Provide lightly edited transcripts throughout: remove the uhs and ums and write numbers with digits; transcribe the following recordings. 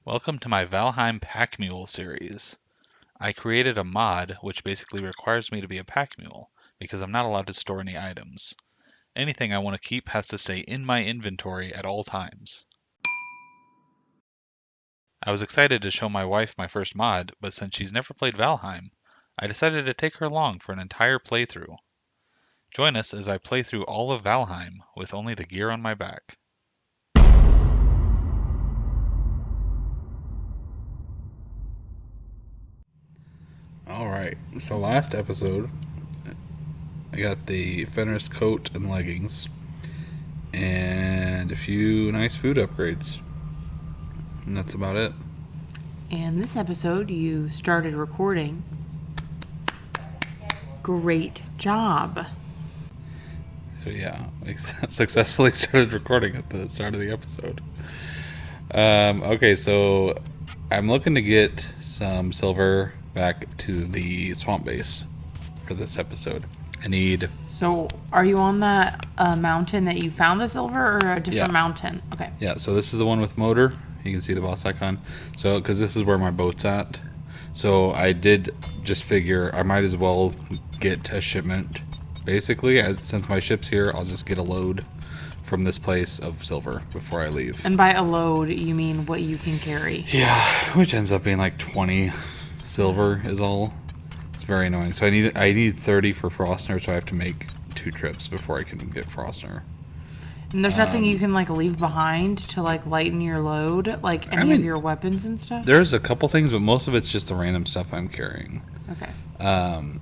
Welcome to my Valheim Pack Mule series. I created a mod which basically requires me to be a pack mule, because I'm not allowed to store any items. Anything I want to keep has to stay in my inventory at all times. I was excited to show my wife my first mod, but since she's never played Valheim, I decided to take her along for an entire playthrough. Join us as I play through all of Valheim with only the gear on my back. Alright, so last episode, I got the Fenris coat and leggings, and a few nice food upgrades. And that's about it. And this episode, you started recording. Great job. So yeah, I successfully started recording at the start of the episode. Okay, so I'm looking to get some silver back to the swamp base for this episode. I need... So, are you on that mountain that you found the silver, or a different mountain? Okay. Yeah, so this is the one with motor. You can see the boss icon. So, because this is where my boat's at. So, I did just figure I might as well get a shipment. Basically, since my ship's here, I'll just get a load from this place of silver before I leave. And by a load, you mean what you can carry? Yeah, which ends up being like 20 silver is all. It's very annoying. So I need 30 for Frostner, so I have to make 2 trips before I can get Frostner. And there's nothing you can leave behind to lighten your load, any of your weapons and stuff? There's a couple things, but most of it's just the random stuff I'm carrying. Okay. And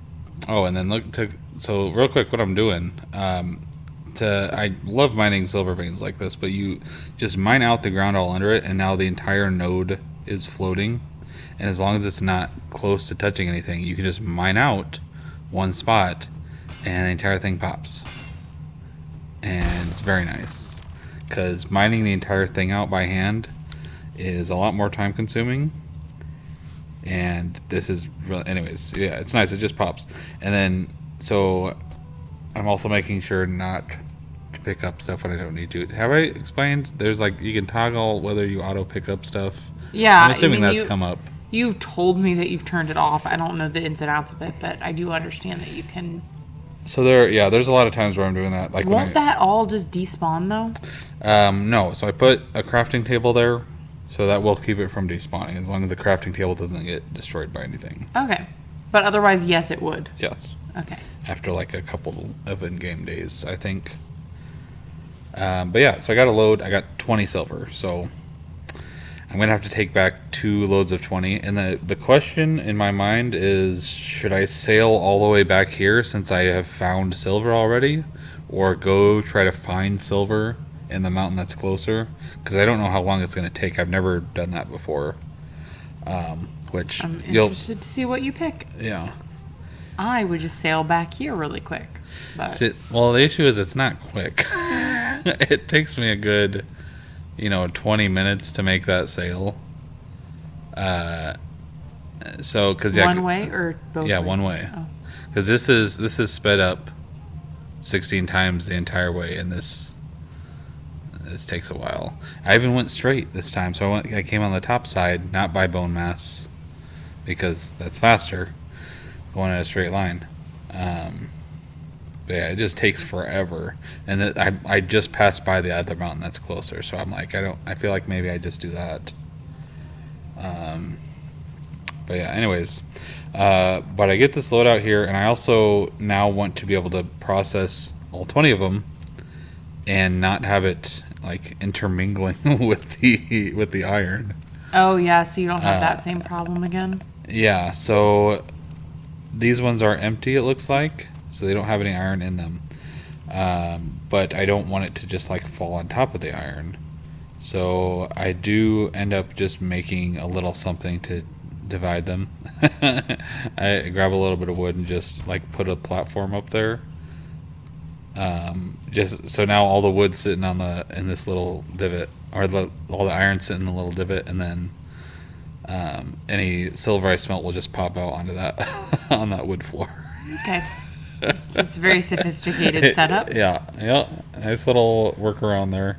then so real quick what I'm doing. I love mining silver veins like this, but you just mine out the ground all under it, and now the entire node is floating. And as long as it's not close to touching anything, you can just mine out one spot, and the entire thing pops. And it's very nice, because mining the entire thing out by hand is a lot more time consuming. And this is really, anyways, yeah, it's nice. It just pops. And then, so I'm also making sure not to pick up stuff when I don't need to. Have I explained? There's you can toggle whether you auto pick up stuff. Yeah, I'm assuming that's come up. You've told me that you've turned it off. I don't know the ins and outs of it, but I do understand that you can. So there's a lot of times where I'm doing that. Won't that all just despawn though? No. So I put a crafting table there, so that will keep it from despawning as long as the crafting table doesn't get destroyed by anything. Okay, but otherwise, yes, it would. Yes. Okay. After a couple of in-game days, I think. But yeah, so I got a load. I got 20 silver, so I'm going to have to take back 2 loads of 20. And the question in my mind is, should I sail all the way back here since I have found silver already? Or go try to find silver in the mountain that's closer? Because I don't know how long it's going to take. I've never done that before. Which I'm interested to see what you pick. Yeah. I would just sail back here really quick. But Well, the issue is it's not quick. It takes me a good... 20 minutes to make that sail. So, because one way or both? Yeah, ways? one way. Oh. Because this is sped up 16 times the entire way, and this takes a while. I even went straight this time, so I came on the top side, not by bone mass, because that's faster, going in a straight line. But yeah, it just takes forever, and I just passed by the other mountain that's closer, so I'm I feel like maybe I just do that. But yeah, anyways, but I get this load out here, and I also now want to be able to process all 20 of them, and not have it intermingling with the iron. Oh yeah, so you don't have that same problem again. Yeah, so these ones are empty. It looks like. So they don't have any iron in them. But I don't want it to just fall on top of the iron. So I do end up just making a little something to divide them. I grab a little bit of wood and just put a platform up there. Just so now all the wood's sitting in this little divot, or all the iron sitting in the little divot, and then any silver I smelt will just pop out onto that on that wood floor. Okay. It's a very sophisticated setup. Yeah. Nice little workaround there.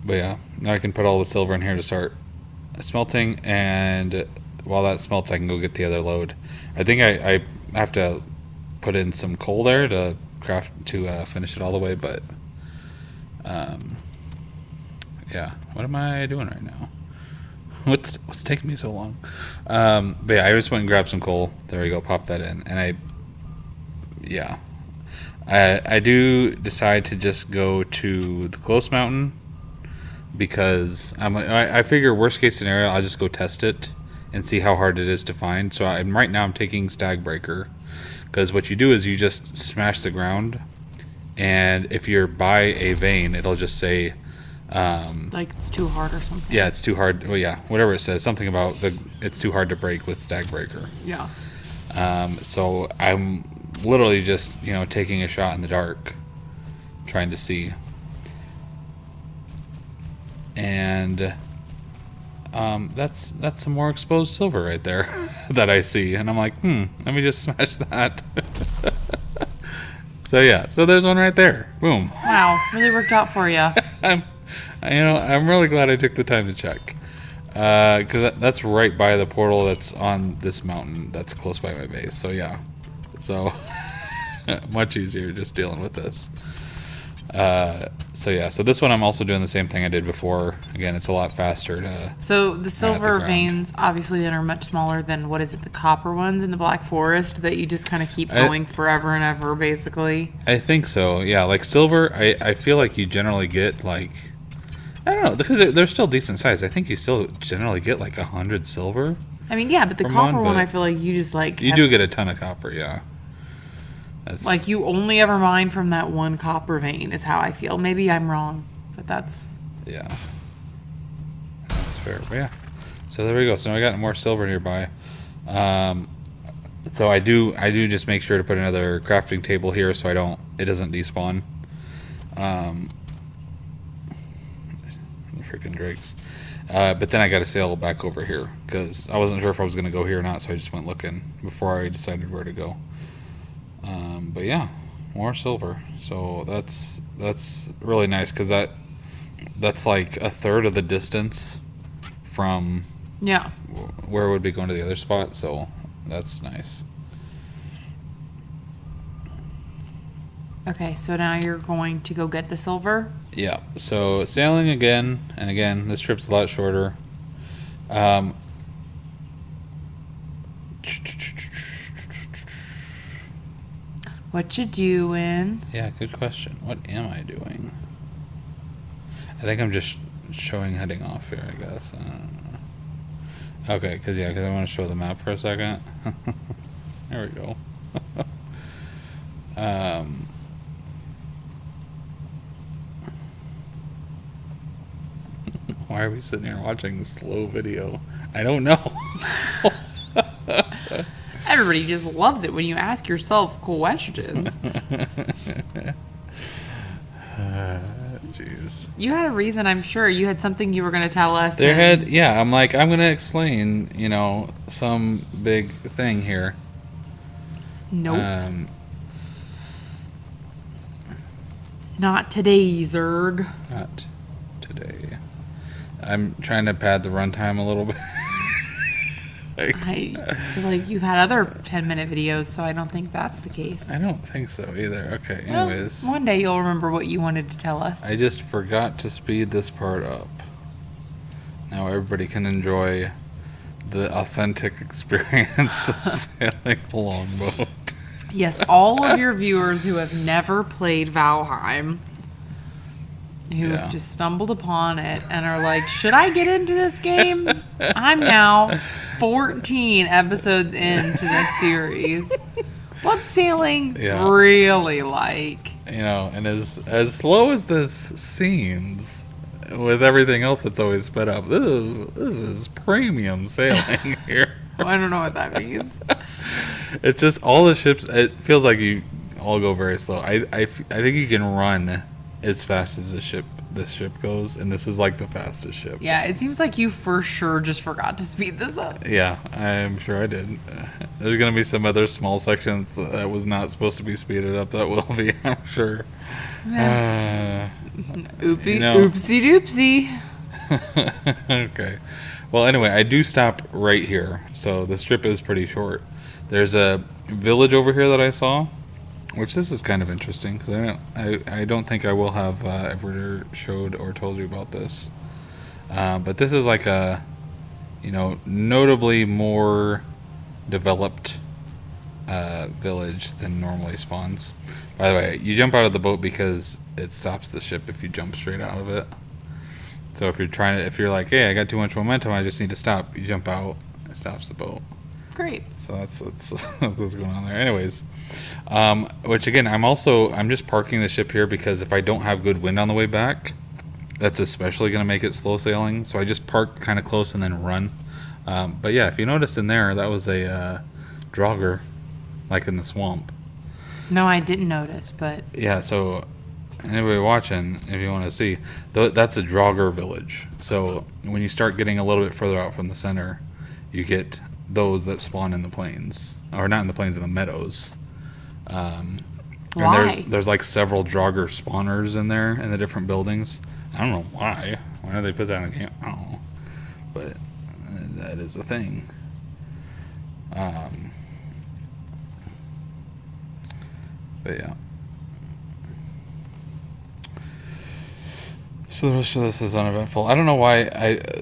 But yeah, Now I can put all the silver in here to start smelting, and while that smelts, I can go get the other load. I think I have to put in some coal there to finish it all the way, but yeah. What am I doing right now? What's taking me so long? But yeah, I just went and grabbed some coal. There we go. Pop that in, and I do decide to just go to the close mountain because I figure worst case scenario I'll just go test it and see how hard it is to find. So right now I'm taking Stag Breaker because what you do is you just smash the ground, and if you're by a vein, it'll just say like it's too hard or something. yeah, it's too hard. Well, yeah, whatever it says, something about it's too hard to break with Stag Breaker. Yeah. So I'm literally just taking a shot in the dark, trying to see, and that's some more exposed silver right there that I see, and I'm like, let me just smash that. So yeah, so there's one right there. Boom. Wow, really worked out for you. I'm really glad I took the time to check, because that's right by the portal that's on this mountain that's close by my base. So yeah, so much easier just dealing with this. So yeah, so this one I'm also doing the same thing I did before. Again, it's a lot faster to. So the silver ground. veins, obviously, that are much smaller than what is it, the copper ones in the Black Forest that you just kind of keep going forever and ever, basically. I think so. Yeah, like silver, I feel like you generally get like, I don't know, because they're still decent size. I think you still generally get like 100 silver. I mean, yeah, but the copper one, I feel like you just like you do get a ton of copper, yeah. Like you only ever mine from that one copper vein is how I feel. Maybe I'm wrong, but that's yeah, that's fair. But yeah, so there we go. So I got more silver nearby. So I do just make sure to put another crafting table here so it doesn't despawn. The freaking drakes. But then I got to sail back over here because I wasn't sure if I was going to go here or not, so I just went looking before I decided where to go. But yeah, more silver. So that's really nice because that's like a third of the distance from where it would be going to the other spot. So that's nice. Okay, so now you're going to go get the silver? Yeah, so sailing again, and again, this trip's a lot shorter. What you doing? Yeah, good question. What am I doing? I think I'm just showing heading off here, I guess. Okay, because I want to show the map for a second. There we go. Why are we sitting here watching this slow video? I don't know. Everybody just loves it when you ask yourself questions. Jeez. You had a reason, I'm sure. You had something you were going to tell us. I'm like, I'm going to explain, some big thing here. Nope. Not today, Zerg. Not today. I'm trying to pad the runtime a little bit. I feel like you've had other 10-minute videos, so I don't think that's the case. I don't think so either. Okay, anyways. Well, one day you'll remember what you wanted to tell us. I just forgot to speed this part up. Now everybody can enjoy the authentic experience of sailing a longboat. Yes, all of your viewers who have never played Valheim, who have just stumbled upon it and are like, should I get into this game? I'm now 14 episodes into this series. What's sailing really like? And as slow as this seems, with everything else that's always sped up, this is premium sailing here. I don't know what that means. It's just all the ships, it feels like you all go very slow. I think you can run as fast as this ship goes, and this is like the fastest ship. Yeah, it seems like you for sure just forgot to speed this up. Yeah, I'm sure I did. There's going to be some other small sections that was not supposed to be speeded up that will be, I'm sure. Oopsie doopsie. Okay. Well, anyway, I do stop right here, so the strip is pretty short. There's a village over here that I saw, which this is kind of interesting because I don't think I will have ever showed or told you about this. But this is like a, notably more developed village than normally spawns. By the way, you jump out of the boat because it stops the ship if you jump straight out of it. So if you're like, hey, I got too much momentum, I just need to stop. You jump out, it stops the boat. Great. So that's what's going on there. Anyways, which again, I'm just parking the ship here because if I don't have good wind on the way back, that's especially going to make it slow sailing. So I just park kind of close and then run. But yeah, if you noticed in there, that was a drogger, like in the swamp. No, I didn't notice, but Yeah, so anybody watching, if you want to see, that's a drogger village. So when you start getting a little bit further out from the center, you get those that spawn in the plains, or not in the plains, in the meadows. And why? there's like several drogger spawners in there in the different buildings. I don't know why. Why did they put that in the game? I don't know. But that is a thing. But yeah. So the rest of this is uneventful. I don't know why.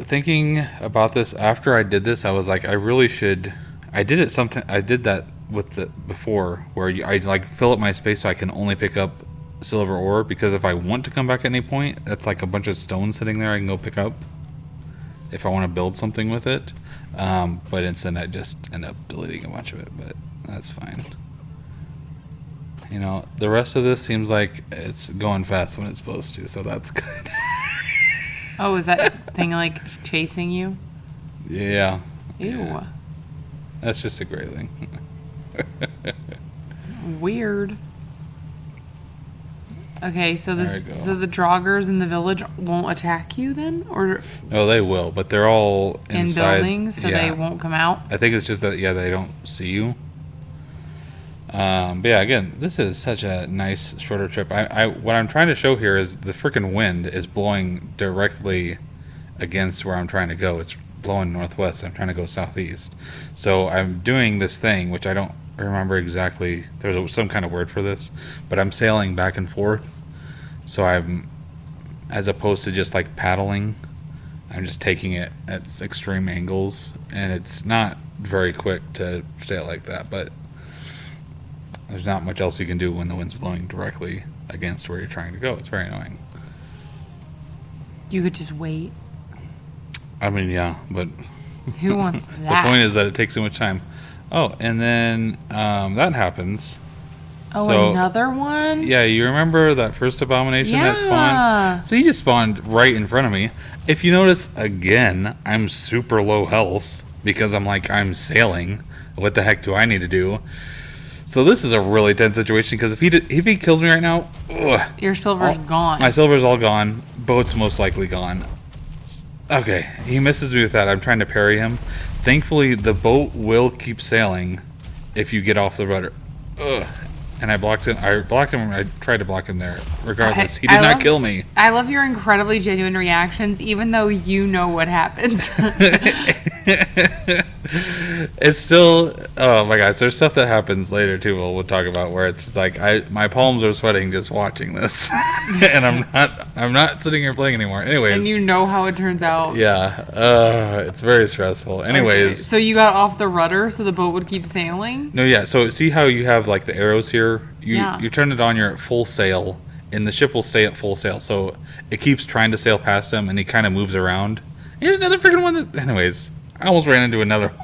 Thinking about this after I did this, I was like, I really should. I did that with the before, where I like fill up my space so I can only pick up silver ore, because if I want to come back at any point, that's like a bunch of stone sitting there I can go pick up if I want to build something with it. But instead, I just end up deleting a bunch of it. But that's fine. The rest of this seems like it's going fast when it's supposed to, so that's good. Oh, is that thing like chasing you? Yeah. Ew. Yeah. That's just a great thing. Weird. Okay, so There we go. so the droggers in the village won't attack you then, or No, they will, but they're all in inside. buildings, so Yeah. they won't come out. I think it's just that they don't see you. But yeah, again, this is such a nice shorter trip. What I'm trying to show here is the freaking wind is blowing directly against where I'm trying to go. It's blowing northwest. I'm trying to go southeast. So I'm doing this thing, which I don't remember exactly. There's some kind of word for this, but I'm sailing back and forth. So as opposed to just like paddling, I'm just taking it at extreme angles, and it's not very quick to sail like that, but there's not much else you can do when the wind's blowing directly against where you're trying to go. It's very annoying. You could just wait. I mean, yeah, but Who wants the that? point is that it takes so much time. Oh, and then that happens. Oh, So- another one? Yeah, you remember that first abomination that Yeah. spawned? So he just spawned right in front of me. If you notice, again, I'm super low health because I'm sailing. What the heck do I need to do? So this is a really tense situation because if he kills me right now, Your silver's gone. my silver's all gone. Boat's most likely gone. Okay, he misses me with that. I'm trying to parry him. Thankfully, the boat will keep sailing if you get off the rudder. And I blocked him. I tried to block him there. Regardless, he did not kill me. I love your incredibly genuine reactions, even though you know what happens. It's still, oh my gosh, there's stuff that happens later too. We'll talk about where it's just like my palms are sweating just watching this, and I'm not sitting here playing anymore. Anyways, And you know how it turns out. yeah, it's very stressful. Anyways, Okay, so you got off the rudder so the boat would keep sailing? no, yeah. So see how you have like the arrows here? Yeah. You turn it on. You're at full sail, and the ship will stay at full sail. So it keeps trying to sail past him, and he kind of moves around. Here's another freaking one. Anyways, I almost ran into another one.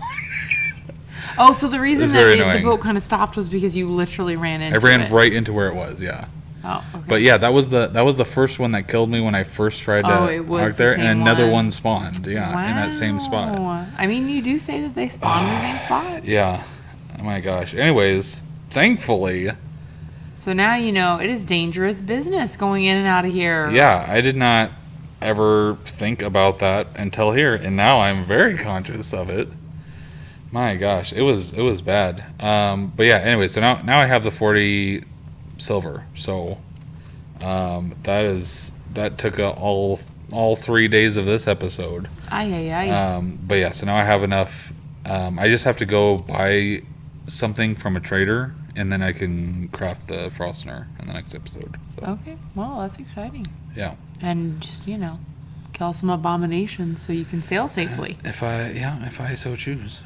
Oh, so the reason was that very the annoying. boat kind of stopped was because you literally ran into it. I ran right into where it was. Yeah. Oh, okay. But yeah, that was the first one that killed me when I first tried to it was arc the there, same and another one. one spawned. Yeah, in that same spot. Wow. I mean, you do say that they spawn in the same spot. Yeah. Oh my gosh. Anyways, thankfully, So now you know it is dangerous business going in and out of here. yeah, I did not ever think about that until here, and now I'm very conscious of it. My gosh, it was bad. But yeah, anyway, so now I have the 40 silver. So that took all all 3 days of this episode. But yeah, so now I have enough. I just have to go buy something from a trader, and then I can craft the Frostner in the next episode. So, Okay, well, that's exciting. yeah. And just, kill some abominations so you can sail safely. If I so choose.